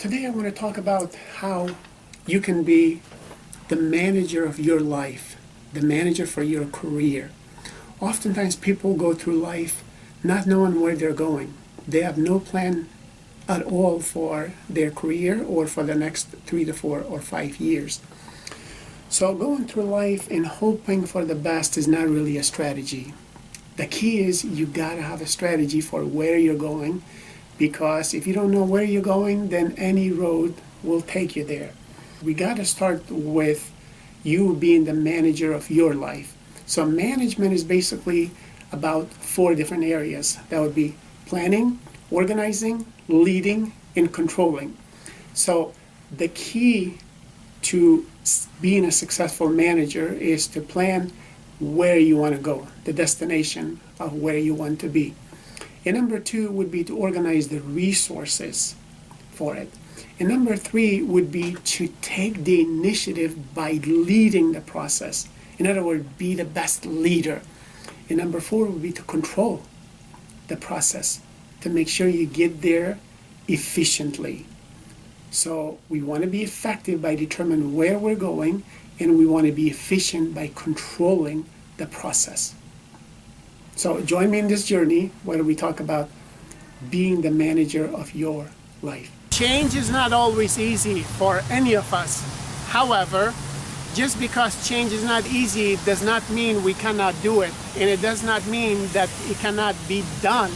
Today I want to talk about how you can be the manager of your life, the manager for your career. Oftentimes people go through life not knowing where they're going. They have no plan at all for their career or for the next 3 to 4 or 5 years. So going through life and hoping for the best is not really a strategy. The key is you gotta have a strategy for where you're going, because if you don't know where you're going, then any road will take you there. We gotta start with you being the manager of your life. So management is basically about 4 different areas. That would be planning, organizing, leading, and controlling. So the key to being a successful manager is to plan where you want to go, the destination of where you want to be. And number 2 would be to organize the resources for it. And number 3 would be to take the initiative by leading the process. In other words, be the best leader. And number 4 would be to control the process, to make sure you get there efficiently. So we want to be effective by determining where we're going, and we want to be efficient by controlling the process. So join me in this journey where we talk about being the manager of your life. Change is not always easy for any of us. However, just because change is not easy does not mean we cannot do it, and it does not mean that it cannot be done.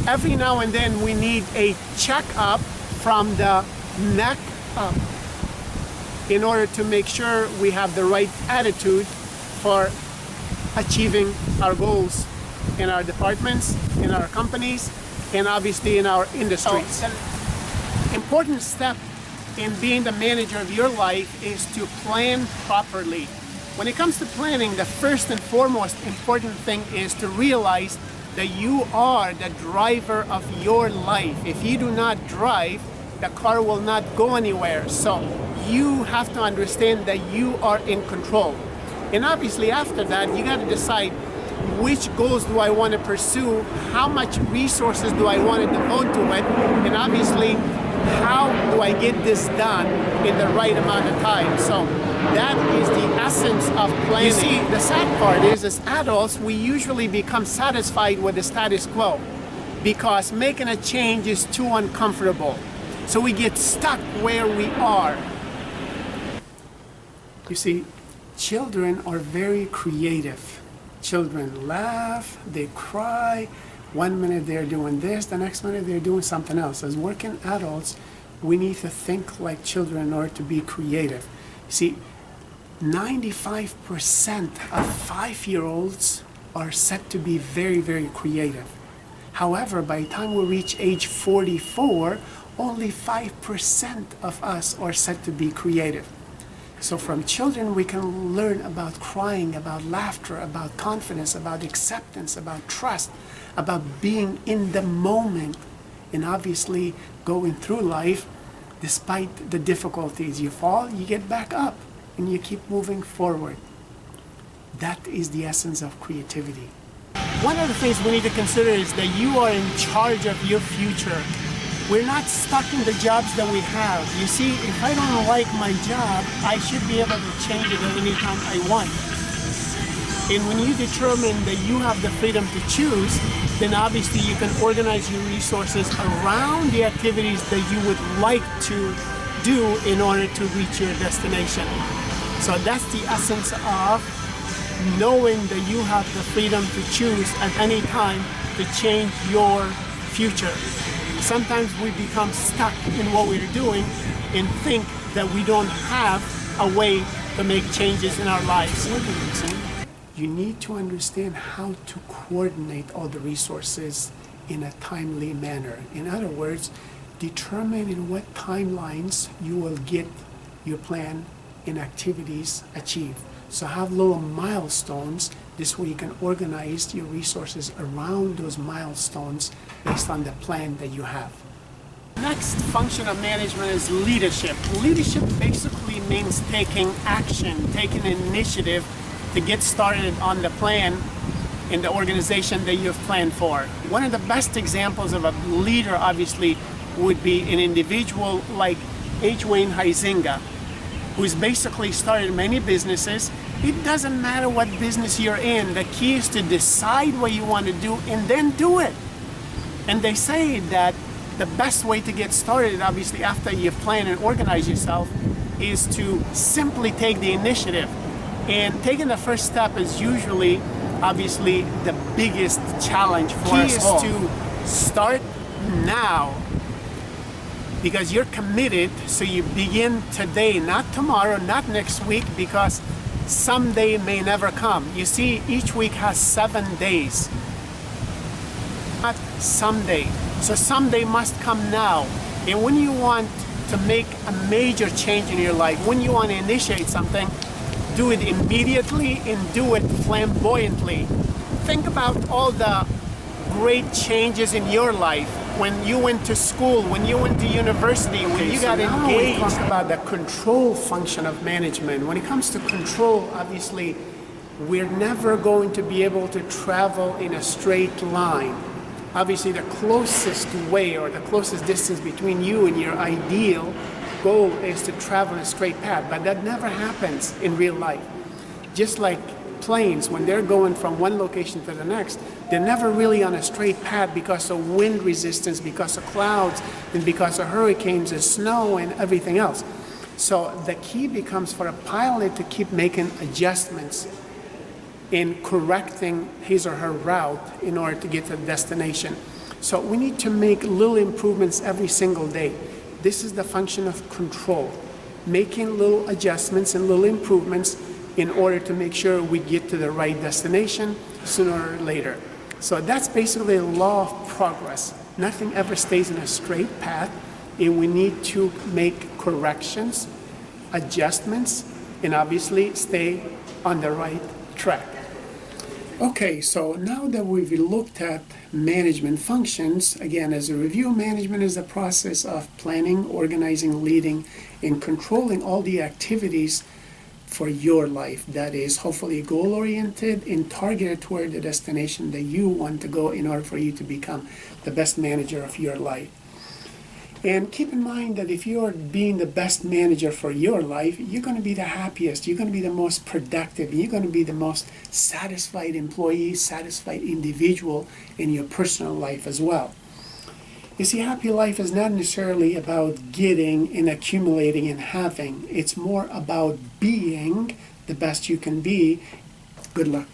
Every now and then we need a check-up from the neck up in order to make sure we have the right attitude for achieving our goals in our departments, in our companies, and obviously in our industries. An important step in being the manager of your life is to plan properly. When it comes to planning, the first and foremost important thing is to realize that you are the driver of your life. If you do not drive, the car will not go anywhere. So you have to understand that you are in control. And obviously after that, you got to decide which goals do I want to pursue, how much resources do I want to devote to it, and obviously how do I get this done in the right amount of time. So that is the essence of planning. You see, the sad part is, as adults, we usually become satisfied with the status quo because making a change is too uncomfortable. So we get stuck where we are. You see, children are very creative. Children laugh, they cry. One minute they're doing this, the next minute they're doing something else. As working adults, we need to think like children in order to be creative. See, 95% of 5-year-olds are said to be very, very creative. However, by the time we reach age 44, only 5% of us are said to be creative. So from children, we can learn about crying, about laughter, about confidence, about acceptance, about trust, about being in the moment, and obviously going through life despite the difficulties. You fall, you get back up, and you keep moving forward. That is the essence of creativity. One of the things we need to consider is that you are in charge of your future. We're not stuck in the jobs that we have. You see, if I don't like my job, I should be able to change it at any time I want. And when you determine that you have the freedom to choose, then obviously you can organize your resources around the activities that you would like to do in order to reach your destination. So that's the essence of knowing that you have the freedom to choose at any time to change your future. Sometimes we become stuck in what we're doing and think that we don't have a way to make changes in our lives. You need to understand how to coordinate all the resources in a timely manner. In other words, determine in what timelines you will get your plan and activities achieved. So have little milestones. This way you can organize your resources around those milestones based on the plan that you have. Next function of management is leadership. Leadership basically means taking action, taking initiative to get started on the plan in the organization that you've planned for. One of the best examples of a leader, obviously, would be an individual like H. Wayne Huizinga, who's basically started many businesses. It doesn't matter what business you're in. The key is to decide what you want to do and then do it. And they say that the best way to get started, obviously after you've planned and organized yourself, is to simply take the initiative. And taking the first step is usually, obviously, the biggest challenge for us all. Key is to start now, because you're committed, so you begin today, not tomorrow, not next week, because someday may never come. You see, each week has 7 days. Not someday. So someday must come now. And when you want to make a major change in your life, when you want to initiate something, do it immediately and do it flamboyantly. Think about all the great changes in your life. When you went to school, when you went to university, when you got engaged. We talk about the control function of management. When it comes to control, obviously, we're never going to be able to travel in a straight line. Obviously, the closest way or the closest distance between you and your ideal goal is to travel a straight path, but that never happens in real life. Just like planes, when they're going from one location to the next, they're never really on a straight path because of wind resistance, because of clouds, and because of hurricanes and snow and everything else. So the key becomes for a pilot to keep making adjustments in correcting his or her route in order to get to the destination. So we need to make little improvements every single day. This is the function of control, making little adjustments and little improvements in order to make sure we get to the right destination sooner or later. So that's basically a law of progress. Nothing ever stays in a straight path, and we need to make corrections, adjustments, and obviously stay on the right track. Okay, so now that we've looked at management functions, again, as a review, management is the process of planning, organizing, leading, and controlling all the activities for your life. That is hopefully goal-oriented and targeted toward the destination that you want to go in order for you to become the best manager of your life. And keep in mind that if you're being the best manager for your life, you're going to be the happiest, you're going to be the most productive, you're going to be the most satisfied employee, satisfied individual in your personal life as well. You see, happy life is not necessarily about getting and accumulating and having. It's more about being the best you can be. Good luck.